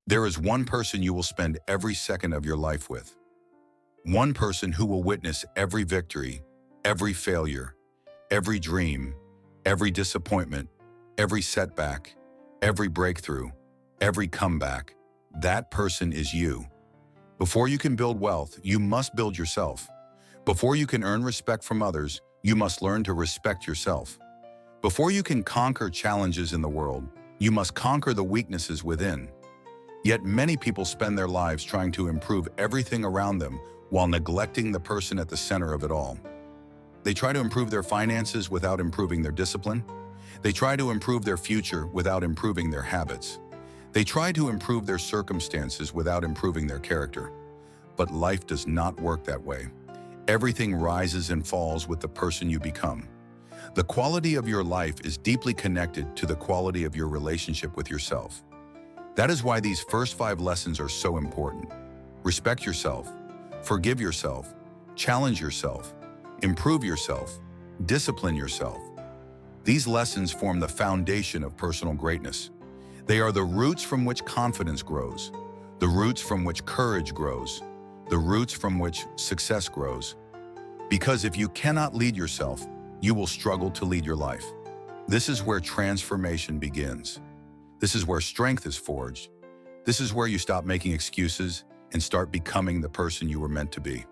There is one person you will spend every second of your life with. One person who will witness every victory, every failure, every dream, every disappointment, every setback, every breakthrough, every comeback. That person is you. Before you can build wealth, you must build yourself. Before you can earn respect from others, you must learn to respect yourself. Before you can conquer challenges in the world, you must conquer the weaknesses within. Yet many people spend their lives trying to improve everything around them while neglecting the person at the center of it all. They try to improve their finances without improving their discipline. They try to improve their future without improving their habits. They try to improve their circumstances without improving their character. But life does not work that way. Everything rises and falls with the person you become. The quality of your life is deeply connected to the quality of your relationship with yourself. That is why these first 5 lessons are so important. Respect yourself, forgive yourself, challenge yourself, improve yourself, discipline yourself. These lessons form the foundation of personal greatness. They are the roots from which confidence grows, the roots from which courage grows, the roots from which success grows. Because if you cannot lead yourself, you will struggle to lead your life. This is where transformation begins. This is where strength is forged. This is where you stop making excuses and start becoming the person you were meant to be.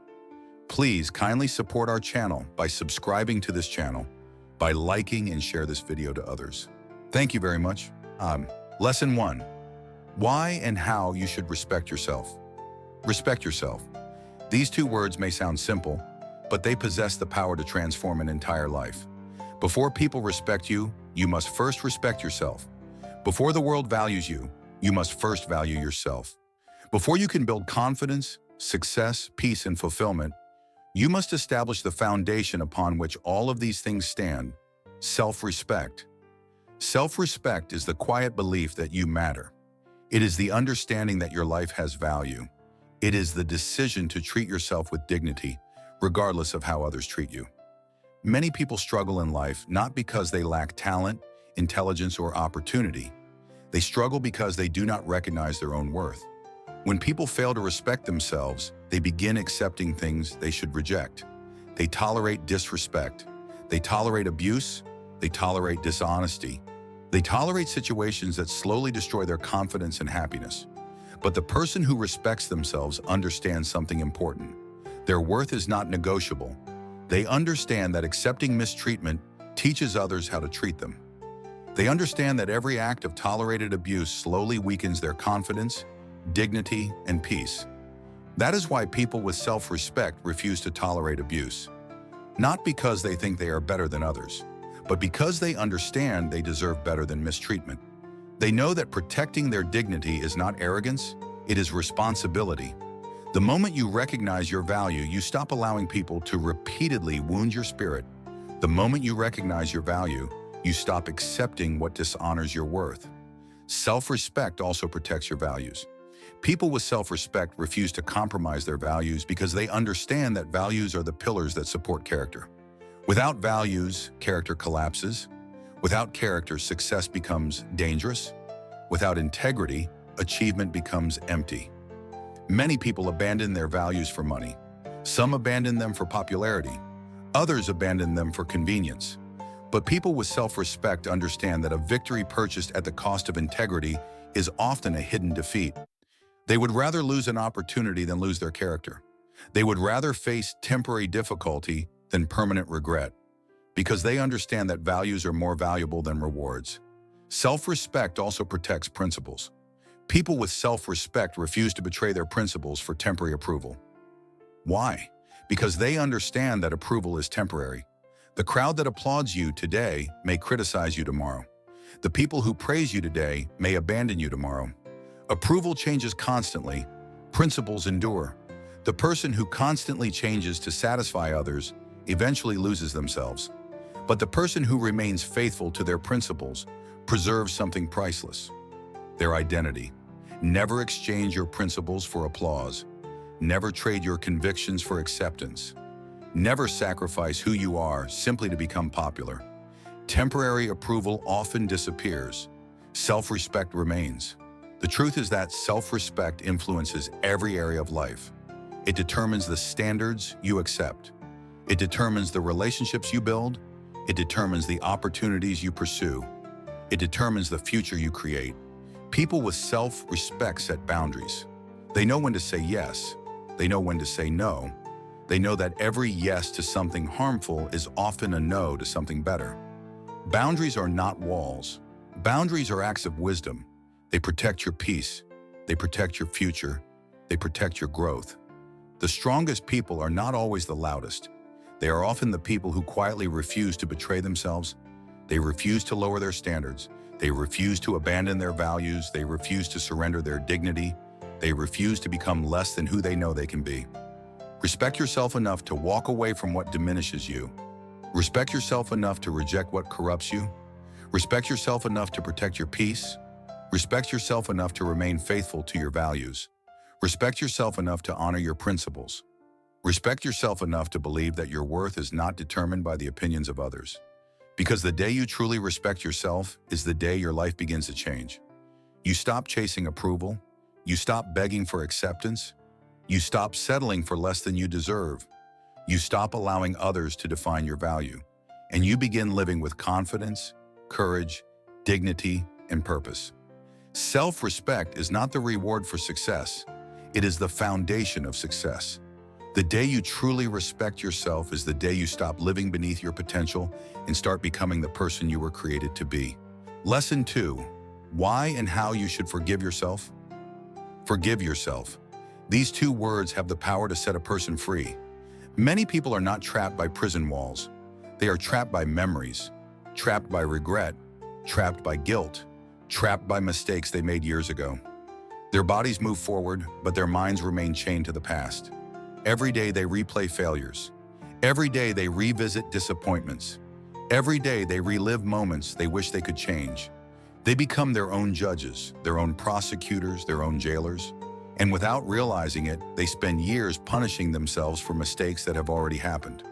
Please kindly support our channel by subscribing to this channel, by liking and share this video to others. Thank you very much. Lesson 1. Why and how you should respect yourself. Respect yourself. These 2 words may sound simple, but they possess the power to transform an entire life. Before people respect you, you must first respect yourself. Before the world values you, you must first value yourself. Before you can build confidence, success, peace, and fulfillment, you must establish the foundation upon which all of these things stand: self-respect. Self-respect is the quiet belief that you matter. It is the understanding that your life has value. It is the decision to treat yourself with dignity, regardless of how others treat you. Many people struggle in life not because they lack talent, intelligence, or opportunity. They struggle because they do not recognize their own worth. When people fail to respect themselves, they begin accepting things they should reject. They tolerate disrespect. They tolerate abuse. They tolerate dishonesty. They tolerate situations that slowly destroy their confidence and happiness. But the person who respects themselves understands something important. Their worth is not negotiable. They understand that accepting mistreatment teaches others how to treat them. They understand that every act of tolerated abuse slowly weakens their confidence, dignity, and peace. That is why people with self-respect refuse to tolerate abuse. Not because they think they are better than others, but because they understand they deserve better than mistreatment. They know that protecting their dignity is not arrogance, it is responsibility. The moment you recognize your value, you stop allowing people to repeatedly wound your spirit. The moment you recognize your value, you stop accepting what dishonors your worth. Self-respect also protects your values. People with self-respect refuse to compromise their values because they understand that values are the pillars that support character. Without values, character collapses. Without character, success becomes dangerous. Without integrity, achievement becomes empty. Many people abandon their values for money. Some abandon them for popularity. Others abandon them for convenience. But people with self-respect understand that a victory purchased at the cost of integrity is often a hidden defeat. They would rather lose an opportunity than lose their character. They would rather face temporary difficulty than permanent regret, because they understand that values are more valuable than rewards. Self-respect also protects principles. People with self-respect refuse to betray their principles for temporary approval. Why? Because they understand that approval is temporary. The crowd that applauds you today may criticize you tomorrow. The people who praise you today may abandon you tomorrow. Approval changes constantly. Principles endure. The person who constantly changes to satisfy others eventually loses themselves. But the person who remains faithful to their principles preserves something priceless: their identity. Never exchange your principles for applause. Never trade your convictions for acceptance. Never sacrifice who you are simply to become popular. Temporary approval often disappears. Self-respect remains. The truth is that self-respect influences every area of life. It determines the standards you accept. It determines the relationships you build. It determines the opportunities you pursue. It determines the future you create. People with self-respect set boundaries. They know when to say yes. They know when to say no. They know that every yes to something harmful is often a no to something better. Boundaries are not walls. Boundaries are acts of wisdom. They protect your peace. They protect your future. They protect your growth. The strongest people are not always the loudest. They are often the people who quietly refuse to betray themselves. They refuse to lower their standards. They refuse to abandon their values. They refuse to surrender their dignity. They refuse to become less than who they know they can be. Respect yourself enough to walk away from what diminishes you. Respect yourself enough to reject what corrupts you. Respect yourself enough to protect your peace. Respect yourself enough to remain faithful to your values. Respect yourself enough to honor your principles. Respect yourself enough to believe that your worth is not determined by the opinions of others. Because the day you truly respect yourself is the day your life begins to change. You stop chasing approval. You stop begging for acceptance. You stop settling for less than you deserve. You stop allowing others to define your value. And you begin living with confidence, courage, dignity, and purpose. Self-respect is not the reward for success. It is the foundation of success. The day you truly respect yourself is the day you stop living beneath your potential and start becoming the person you were created to be. Lesson 2. Why and how you should forgive yourself. Forgive yourself. These two words have the power to set a person free. Many people are not trapped by prison walls. They are trapped by memories, trapped by regret, trapped by guilt, trapped by mistakes they made years ago. Their bodies move forward, but their minds remain chained to the past. Every day they replay failures. Every day they revisit disappointments. Every day they relive moments they wish they could change. They become their own judges, their own prosecutors, their own jailers. And without realizing it, they spend years punishing themselves for mistakes that have already happened.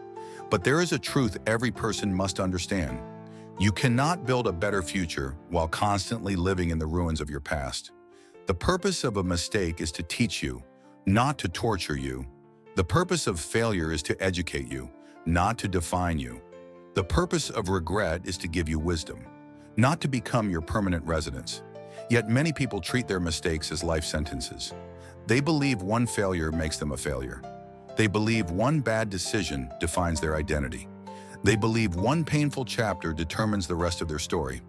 But there is a truth every person must understand. You cannot build a better future while constantly living in the ruins of your past. The purpose of a mistake is to teach you, not to torture you. The purpose of failure is to educate you, not to define you. The purpose of regret is to give you wisdom, not to become your permanent residence. Yet many people treat their mistakes as life sentences. They believe one failure makes them a failure. They believe one bad decision defines their identity. They believe one painful chapter determines the rest of their story.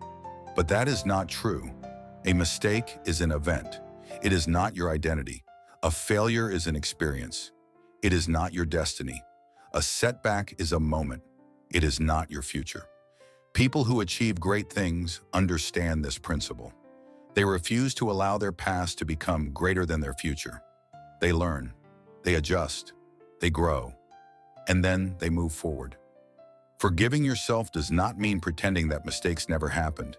But that is not true. A mistake is an event. It is not your identity. A failure is an experience. It is not your destiny. A setback is a moment. It is not your future. People who achieve great things understand this principle. They refuse to allow their past to become greater than their future. They learn, they adjust, they grow, and then they move forward. Forgiving yourself does not mean pretending that mistakes never happened.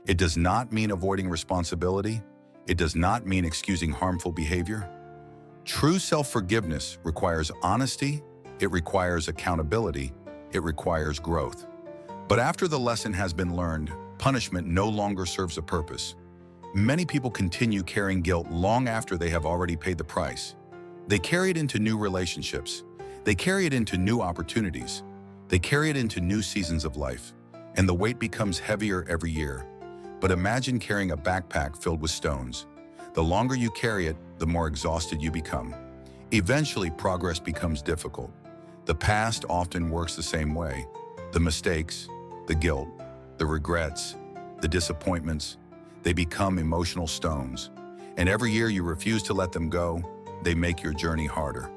It does not mean avoiding responsibility. It does not mean excusing harmful behavior. True self-forgiveness requires honesty, it requires accountability, it requires growth. But after the lesson has been learned, punishment no longer serves a purpose. Many people continue carrying guilt long after they have already paid the price. They carry it into new relationships. They carry it into new opportunities. They carry it into new seasons of life. And the weight becomes heavier every year. But imagine carrying a backpack filled with stones. The longer you carry it, the more exhausted you become. Eventually, progress becomes difficult. The past often works the same way. The mistakes, the guilt, the regrets, the disappointments, they become emotional stones. And every year you refuse to let them go, they make your journey harder.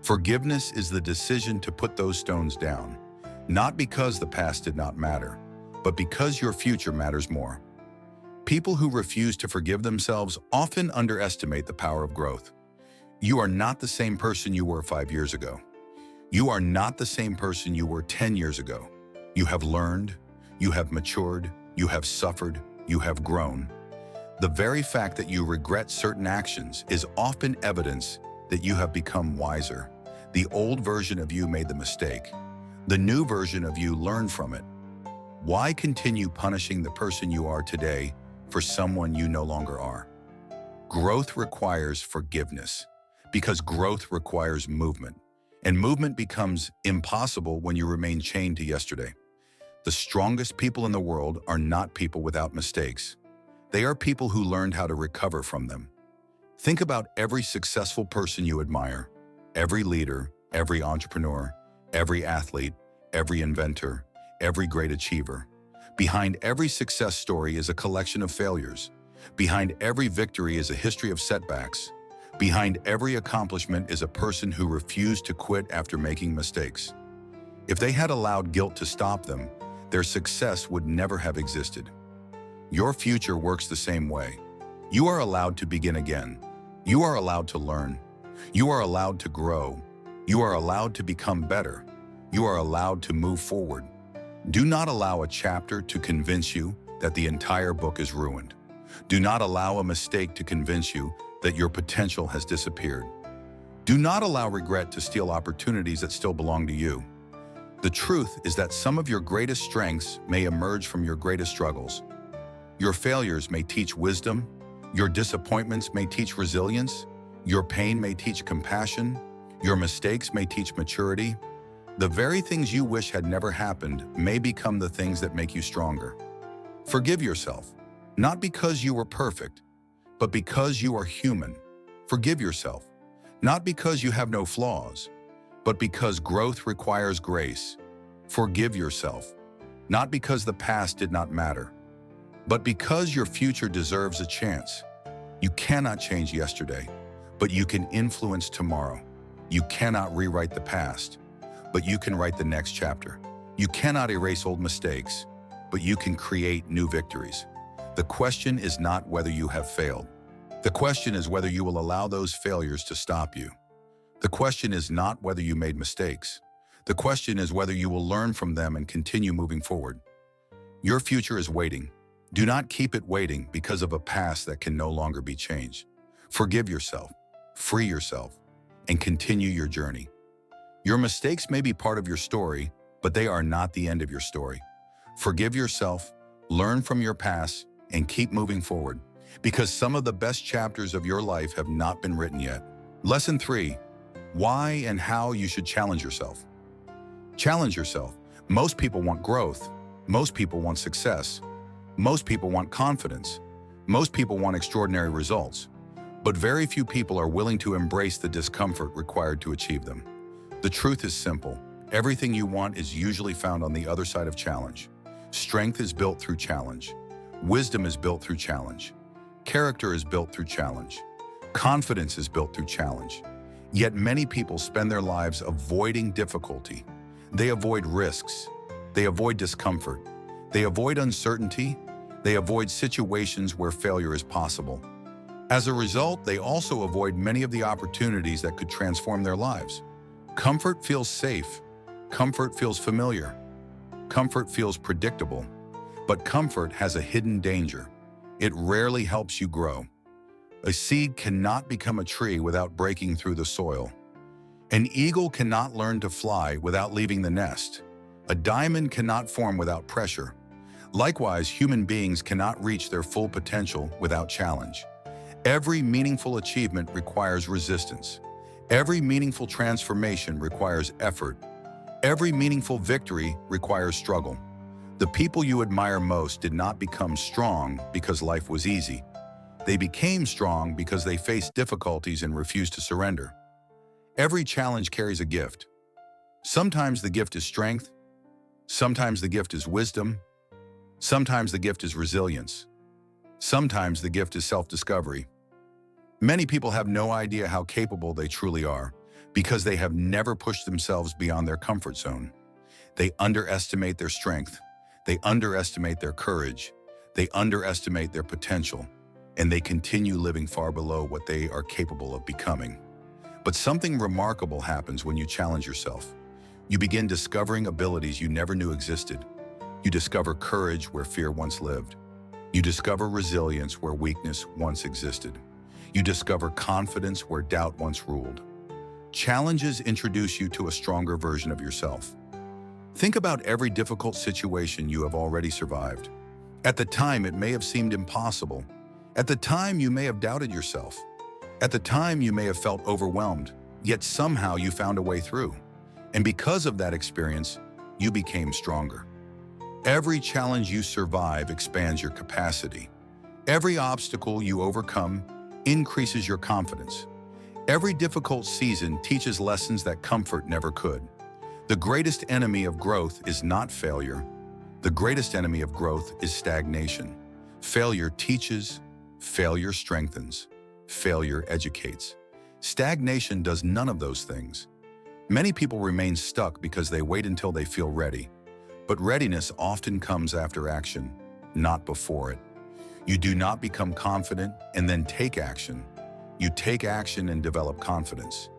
Forgiveness is the decision to put those stones down, not because the past did not matter, but because your future matters more. People who refuse to forgive themselves often underestimate the power of growth. You are not the same person you were 5 years ago. You are not the same person you were 10 years ago. You have learned, you have matured, you have suffered, you have grown. The very fact that you regret certain actions is often evidence that you have become wiser. The old version of you made the mistake. The new version of you learned from it. Why continue punishing the person you are today for someone you no longer are? Growth requires forgiveness because growth requires movement. And movement becomes impossible when you remain chained to yesterday. The strongest people in the world are not people without mistakes. They are people who learned how to recover from them. Think about every successful person you admire, every leader, every entrepreneur, every athlete, every inventor, every great achiever. Behind every success story is a collection of failures. Behind every victory is a history of setbacks. Behind every accomplishment is a person who refused to quit after making mistakes. If they had allowed guilt to stop them, their success would never have existed. Your future works the same way. You are allowed to begin again. You are allowed to learn. You are allowed to grow. You are allowed to become better. You are allowed to move forward. Do not allow a chapter to convince you that the entire book is ruined. Do not allow a mistake to convince you that your potential has disappeared. Do not allow regret to steal opportunities that still belong to you. The truth is that some of your greatest strengths may emerge from your greatest struggles. Your failures may teach wisdom. Your disappointments may teach resilience. Your pain may teach compassion. Your mistakes may teach maturity. The very things you wish had never happened may become the things that make you stronger. Forgive yourself. Not because you were perfect, but because you are human. Forgive yourself, not because you have no flaws, but because growth requires grace. Forgive yourself, not because the past did not matter, but because your future deserves a chance. You cannot change yesterday, but you can influence tomorrow. You cannot rewrite the past, but you can write the next chapter. You cannot erase old mistakes, but you can create new victories. The question is not whether you have failed. The question is whether you will allow those failures to stop you. The question is not whether you made mistakes. The question is whether you will learn from them and continue moving forward. Your future is waiting. Do not keep it waiting because of a past that can no longer be changed. Forgive yourself, free yourself, and continue your journey. Your mistakes may be part of your story, but they are not the end of your story. Forgive yourself, learn from your past, and keep moving forward, because some of the best chapters of your life have not been written yet. Lesson 3, why and how you should challenge yourself. Challenge yourself. Most people want growth. Most people want success. Most people want confidence. Most people want extraordinary results. But very few people are willing to embrace the discomfort required to achieve them. The truth is simple. Everything you want is usually found on the other side of challenge. Strength is built through challenge. Wisdom is built through challenge. Character is built through challenge. Confidence is built through challenge. Yet many people spend their lives avoiding difficulty. They avoid risks. They avoid discomfort. They avoid uncertainty. They avoid situations where failure is possible. As a result, they also avoid many of the opportunities that could transform their lives. Comfort feels safe. Comfort feels familiar. Comfort feels predictable. But comfort has a hidden danger. It rarely helps you grow. A seed cannot become a tree without breaking through the soil. An eagle cannot learn to fly without leaving the nest. A diamond cannot form without pressure. Likewise, human beings cannot reach their full potential without challenge. Every meaningful achievement requires resistance. Every meaningful transformation requires effort. Every meaningful victory requires struggle. The people you admire most did not become strong because life was easy. They became strong because they faced difficulties and refused to surrender. Every challenge carries a gift. Sometimes the gift is strength. Sometimes the gift is wisdom. Sometimes the gift is resilience. Sometimes the gift is self-discovery. Many people have no idea how capable they truly are because they have never pushed themselves beyond their comfort zone. They underestimate their strength. They underestimate their courage. They underestimate their potential, and they continue living far below what they are capable of becoming. But something remarkable happens when you challenge yourself. You begin discovering abilities you never knew existed. You discover courage where fear once lived. You discover resilience where weakness once existed. You discover confidence where doubt once ruled. Challenges introduce you to a stronger version of yourself. Think about every difficult situation you have already survived. At the time, it may have seemed impossible. At the time, you may have doubted yourself. At the time, you may have felt overwhelmed, yet somehow you found a way through. And because of that experience, you became stronger. Every challenge you survive expands your capacity. Every obstacle you overcome increases your confidence. Every difficult season teaches lessons that comfort never could. The greatest enemy of growth is not failure. The greatest enemy of growth is stagnation. Failure teaches, failure strengthens, failure educates. Stagnation does none of those things. Many people remain stuck because they wait until they feel ready. But readiness often comes after action, not before it. You do not become confident and then take action. You take action and develop confidence.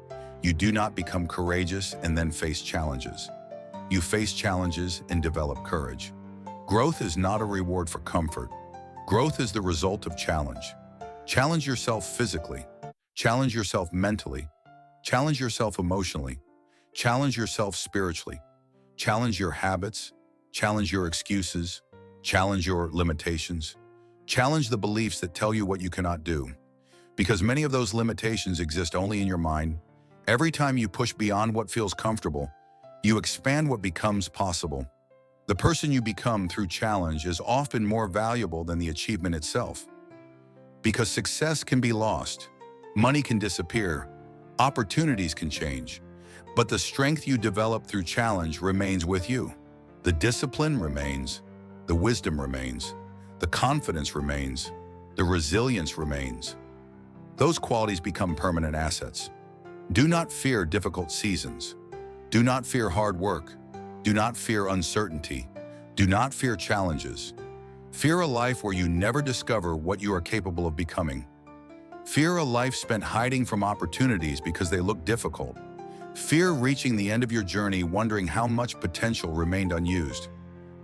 You do not become courageous and then face challenges. You face challenges and develop courage. Growth is not a reward for comfort. Growth is the result of challenge. Challenge yourself physically. Challenge yourself mentally. Challenge yourself emotionally. Challenge yourself spiritually. Challenge your habits. Challenge your excuses. Challenge your limitations. Challenge the beliefs that tell you what you cannot do. Because many of those limitations exist only in your mind. Every time you push beyond what feels comfortable, you expand what becomes possible. The person you become through challenge is often more valuable than the achievement itself. Because success can be lost, money can disappear, opportunities can change, but the strength you develop through challenge remains with you. The discipline remains, the wisdom remains, the confidence remains, the resilience remains. Those qualities become permanent assets. Do not fear difficult seasons. Do not fear hard work. Do not fear uncertainty. Do not fear challenges. Fear a life where you never discover what you are capable of becoming. Fear a life spent hiding from opportunities because they look difficult. Fear reaching the end of your journey wondering how much potential remained unused.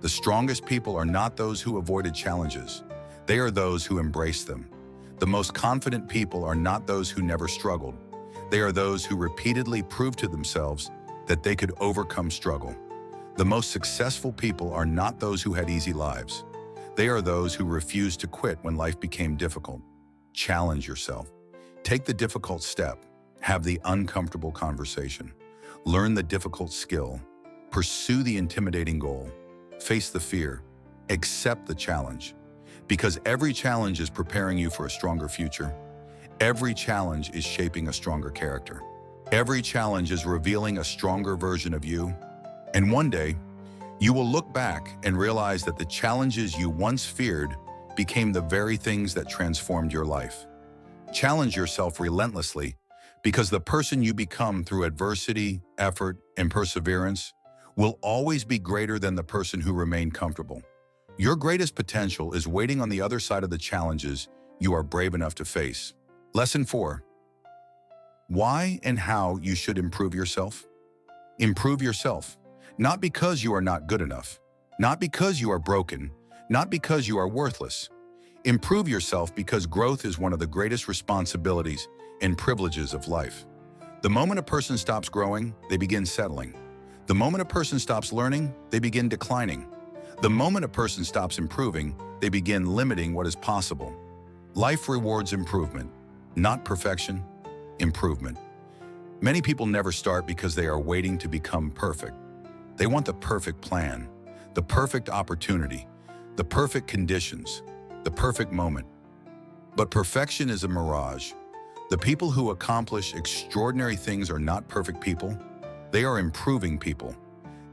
The strongest people are not those who avoided challenges. They are those who embraced them. The most confident people are not those who never struggled. They are those who repeatedly proved to themselves that they could overcome struggle. The most successful people are not those who had easy lives. They are those who refused to quit when life became difficult. Challenge yourself. Take the difficult step. Have the uncomfortable conversation. Learn the difficult skill. Pursue the intimidating goal. Face the fear. Accept the challenge. Because every challenge is preparing you for a stronger future. Every challenge is shaping a stronger character. Every challenge is revealing a stronger version of you. And one day, you will look back and realize that the challenges you once feared became the very things that transformed your life. Challenge yourself relentlessly, because the person you become through adversity, effort, and perseverance will always be greater than the person who remained comfortable. Your greatest potential is waiting on the other side of the challenges you are brave enough to face. Lesson 4. Why and how you should improve yourself. Improve yourself, not because you are not good enough, not because you are broken, not because you are worthless. Improve yourself because growth is one of the greatest responsibilities and privileges of life. The moment a person stops growing, they begin settling. The moment a person stops learning, they begin declining. The moment a person stops improving, they begin limiting what is possible. Life rewards improvement, not perfection, improvement. Many people never start because they are waiting to become perfect. They want the perfect plan, the perfect opportunity, the perfect conditions, the perfect moment. But perfection is a mirage. The people who accomplish extraordinary things are not perfect people. They are improving people.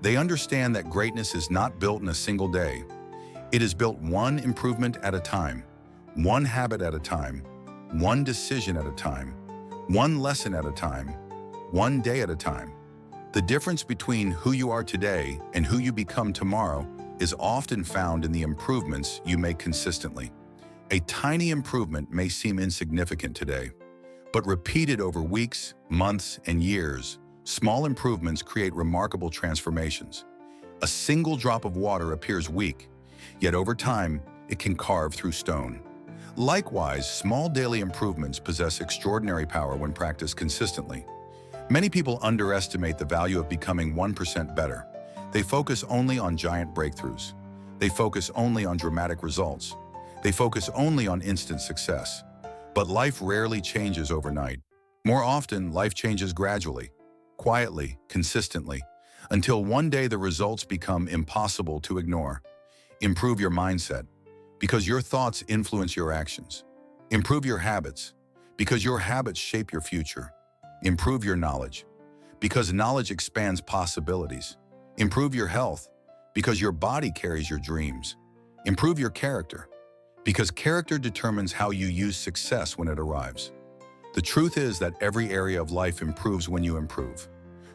They understand that greatness is not built in a single day. It is built one improvement at a time, one habit at a time, one decision at a time, one lesson at a time, one day at a time. The difference between who you are today and who you become tomorrow is often found in the improvements you make consistently. A tiny improvement may seem insignificant today, but repeated over weeks, months, and years, small improvements create remarkable transformations. A single drop of water appears weak, yet over time, it can carve through stone. Likewise, small daily improvements possess extraordinary power when practiced consistently. Many people underestimate the value of becoming 1% better. They focus only on giant breakthroughs. They focus only on dramatic results. They focus only on instant success. But life rarely changes overnight. More often, life changes gradually, quietly, consistently, until one day the results become impossible to ignore. Improve your mindset, because your thoughts influence your actions. Improve your habits, because your habits shape your future. Improve your knowledge, because knowledge expands possibilities. Improve your health, because your body carries your dreams. Improve your character, because character determines how you use success when it arrives. The truth is that every area of life improves when you improve.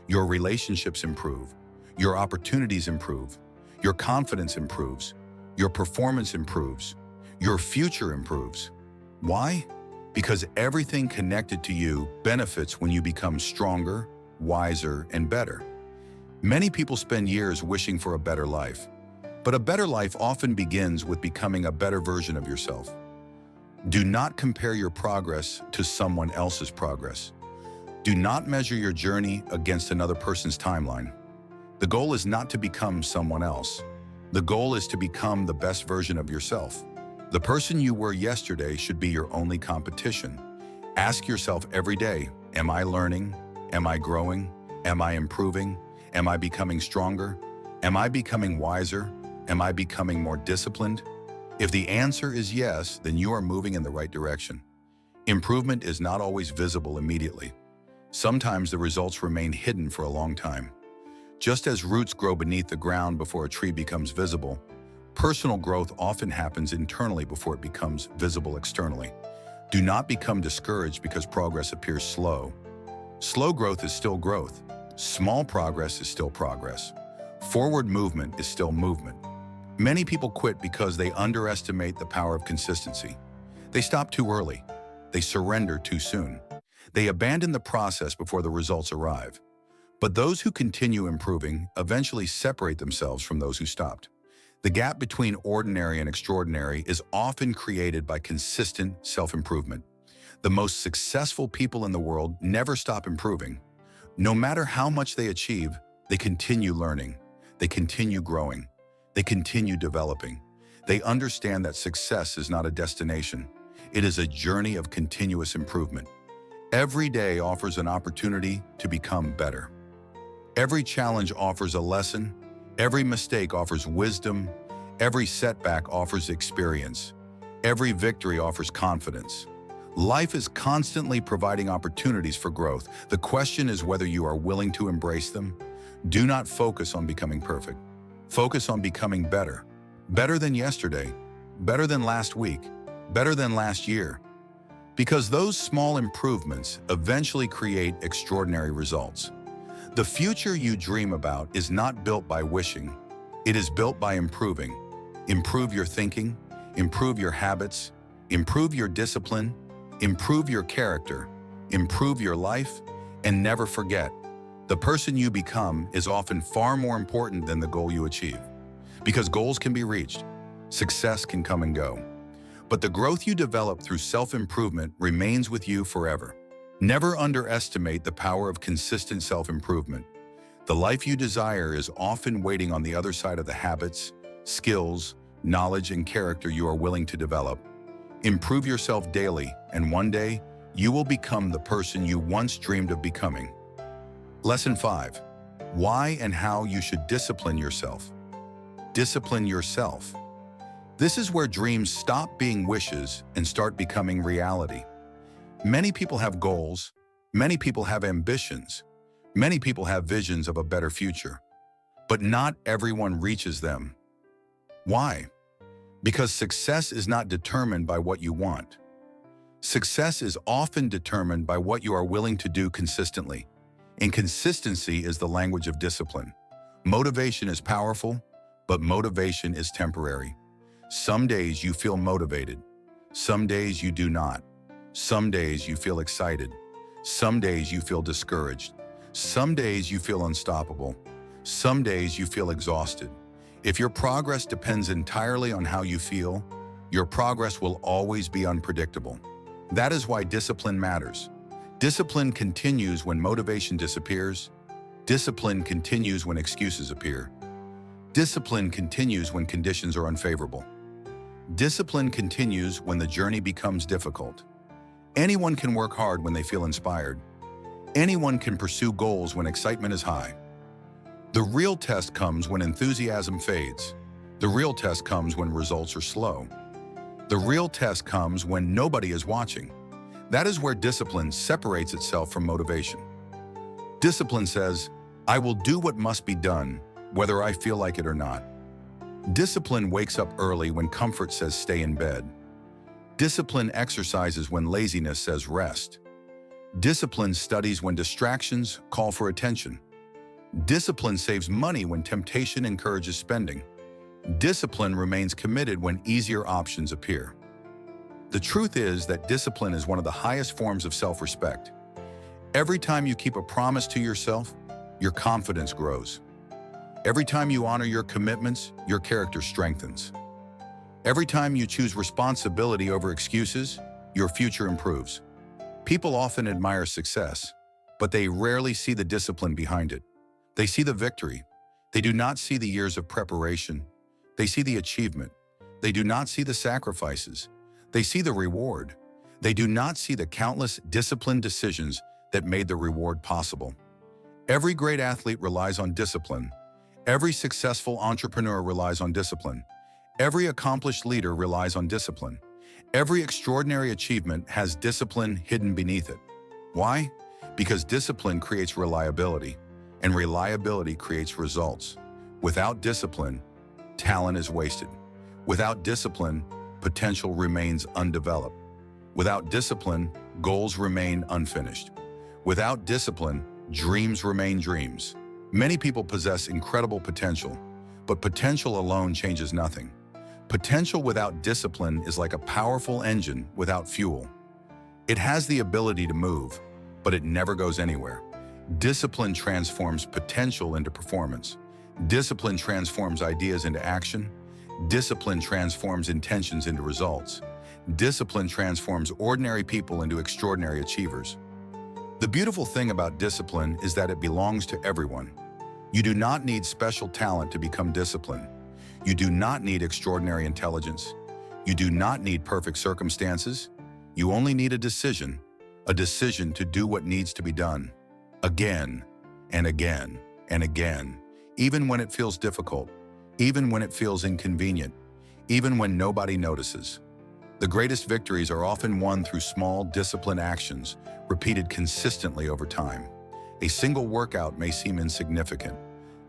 Your relationships improve, your opportunities improve, your confidence improves, your performance improves, your future improves. Why? Because everything connected to you benefits when you become stronger, wiser, and better. Many people spend years wishing for a better life, but a better life often begins with becoming a better version of yourself. Do not compare your progress to someone else's progress. Do not measure your journey against another person's timeline. The goal is not to become someone else. The goal is to become the best version of yourself. The person you were yesterday should be your only competition. Ask yourself every day, am I learning? Am I growing? Am I improving? Am I becoming stronger? Am I becoming wiser? Am I becoming more disciplined? If the answer is yes, then you are moving in the right direction. Improvement is not always visible immediately. Sometimes the results remain hidden for a long time. Just as roots grow beneath the ground before a tree becomes visible, personal growth often happens internally before it becomes visible externally. Do not become discouraged because progress appears slow. Slow growth is still growth. Small progress is still progress. Forward movement is still movement. Many people quit because they underestimate the power of consistency. They stop too early. They surrender too soon. They abandon the process before the results arrive. But those who continue improving eventually separate themselves from those who stopped. The gap between ordinary and extraordinary is often created by consistent self-improvement. The most successful people in the world never stop improving. No matter how much they achieve, they continue learning. They continue growing. They continue developing. They understand that success is not a destination. It is a journey of continuous improvement. Every day offers an opportunity to become better. Every challenge offers a lesson. Every mistake offers wisdom. Every setback offers experience. Every victory offers confidence. Life is constantly providing opportunities for growth. The question is whether you are willing to embrace them. Do not focus on becoming perfect. Focus on becoming better. Better than yesterday. Better than last week. Better than last year. Because those small improvements eventually create extraordinary results. The future you dream about is not built by wishing. It is built by improving. Improve your thinking, improve your habits, improve your discipline, improve your character, improve your life, and never forget, the person you become is often far more important than the goal you achieve. Because goals can be reached, success can come and go. But the growth you develop through self-improvement remains with you forever. Never underestimate the power of consistent self-improvement. The life you desire is often waiting on the other side of the habits, skills, knowledge, and character you are willing to develop. Improve yourself daily, and one day, you will become the person you once dreamed of becoming. Lesson 5. Why and how you should discipline yourself. Discipline yourself. This is where dreams stop being wishes and start becoming reality. Many people have goals. Many people have ambitions. Many people have visions of a better future. But not everyone reaches them. Why? Because success is not determined by what you want. Success is often determined by what you are willing to do consistently. And consistency is the language of discipline. Motivation is powerful, but motivation is temporary. Some days you feel motivated. Some days you do not. Some days you feel excited. Some days you feel discouraged. Some days you feel unstoppable. Some days you feel exhausted. If your progress depends entirely on how you feel, your progress will always be unpredictable. That is why discipline matters. Discipline continues when motivation disappears. Discipline continues when excuses appear. Discipline continues when conditions are unfavorable. Discipline continues when the journey becomes difficult. Anyone can work hard when they feel inspired. Anyone can pursue goals when excitement is high. The real test comes when enthusiasm fades. The real test comes when results are slow. The real test comes when nobody is watching. That is where discipline separates itself from motivation. Discipline says, I will do what must be done, whether I feel like it or not. Discipline wakes up early when comfort says stay in bed. Discipline exercises when laziness says rest. Discipline studies when distractions call for attention. Discipline saves money when temptation encourages spending. Discipline remains committed when easier options appear. The truth is that discipline is one of the highest forms of self-respect. Every time you keep a promise to yourself, your confidence grows. Every time you honor your commitments, your character strengthens. Every time you choose responsibility over excuses, your future improves. People often admire success, but they rarely see the discipline behind it. They see the victory. They do not see the years of preparation. They see the achievement. They do not see the sacrifices. They see the reward. They do not see the countless disciplined decisions that made the reward possible. Every great athlete relies on discipline. Every successful entrepreneur relies on discipline. Every accomplished leader relies on discipline. Every extraordinary achievement has discipline hidden beneath it. Why? Because discipline creates reliability, and reliability creates results. Without discipline, talent is wasted. Without discipline, potential remains undeveloped. Without discipline, goals remain unfinished. Without discipline, dreams remain dreams. Many people possess incredible potential, but potential alone changes nothing. Potential without discipline is like a powerful engine without fuel. It has the ability to move, but it never goes anywhere. Discipline transforms potential into performance. Discipline transforms ideas into action. Discipline transforms intentions into results. Discipline transforms ordinary people into extraordinary achievers. The beautiful thing about discipline is that it belongs to everyone. You do not need special talent to become disciplined. You do not need extraordinary intelligence. You do not need perfect circumstances. You only need a decision to do what needs to be done. Again and again and again, even when it feels difficult, even when it feels inconvenient, even when nobody notices. The greatest victories are often won through small, disciplined actions, repeated consistently over time. A single workout may seem insignificant.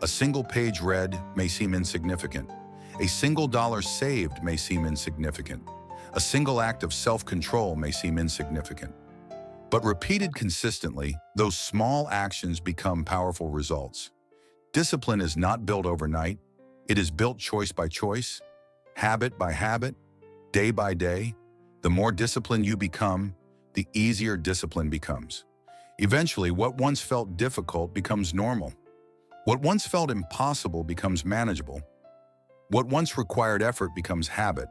A single page read may seem insignificant. A single dollar saved may seem insignificant. A single act of self-control may seem insignificant. But repeated consistently, those small actions become powerful results. Discipline is not built overnight. It is built choice by choice, habit by habit, day by day. The more disciplined you become, the easier discipline becomes. Eventually, what once felt difficult becomes normal. What once felt impossible becomes manageable. What once required effort becomes habit.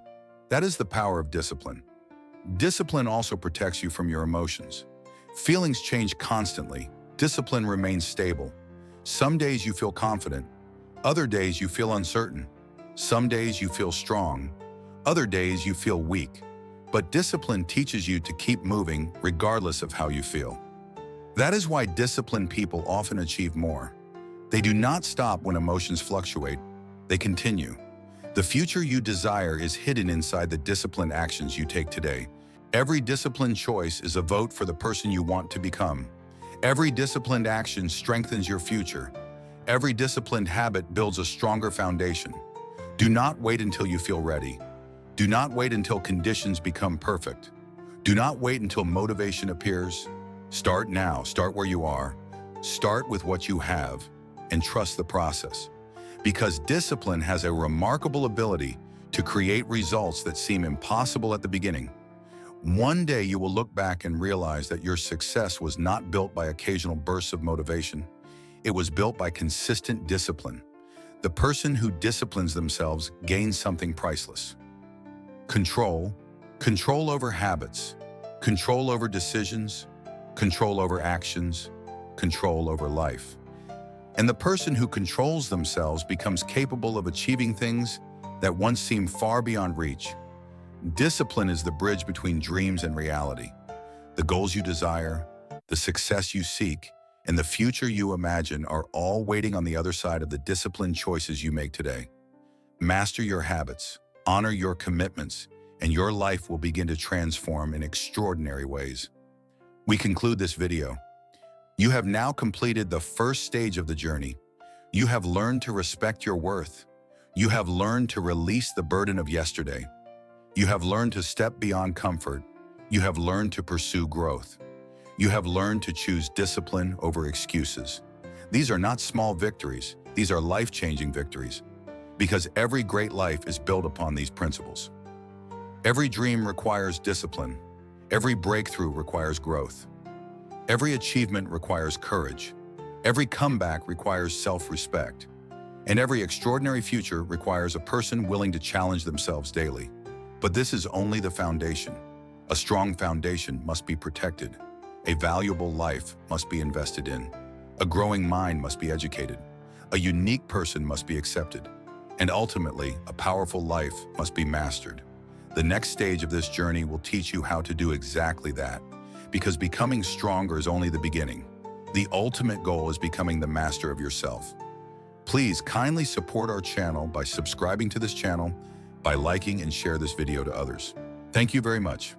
That is the power of discipline. Discipline also protects you from your emotions. Feelings change constantly. Discipline remains stable. Some days you feel confident. Other days you feel uncertain. Some days you feel strong. Other days you feel weak. But discipline teaches you to keep moving regardless of how you feel. That is why disciplined people often achieve more. They do not stop when emotions fluctuate. They continue. The future you desire is hidden inside the disciplined actions you take today. Every disciplined choice is a vote for the person you want to become. Every disciplined action strengthens your future. Every disciplined habit builds a stronger foundation. Do not wait until you feel ready. Do not wait until conditions become perfect. Do not wait until motivation appears. Start now. Start where you are. Start with what you have and trust the process. Because discipline has a remarkable ability to create results that seem impossible at the beginning. One day you will look back and realize that your success was not built by occasional bursts of motivation. It was built by consistent discipline. The person who disciplines themselves gains something priceless. Control over habits, control over decisions, control over actions, control over life. And the person who controls themselves becomes capable of achieving things that once seemed far beyond reach. Discipline is the bridge between dreams and reality. The goals you desire, the success you seek, and the future you imagine are all waiting on the other side of the disciplined choices you make today. Master your habits, honor your commitments, and your life will begin to transform in extraordinary ways. We conclude this video. You have now completed the first stage of the journey. You have learned to respect your worth. You have learned to release the burden of yesterday. You have learned to step beyond comfort. You have learned to pursue growth. You have learned to choose discipline over excuses. These are not small victories. These are life-changing victories. Because every great life is built upon these principles. Every dream requires discipline. Every breakthrough requires growth. Every achievement requires courage. Every comeback requires self-respect. And every extraordinary future requires a person willing to challenge themselves daily. But this is only the foundation. A strong foundation must be protected. A valuable life must be invested in. A growing mind must be educated. A unique person must be accepted. And ultimately, a powerful life must be mastered. The next stage of this journey will teach you how to do exactly that, because becoming stronger is only the beginning. The ultimate goal is becoming the master of yourself. Please kindly support our channel by subscribing to this channel, by liking and share this video to others. Thank you very much.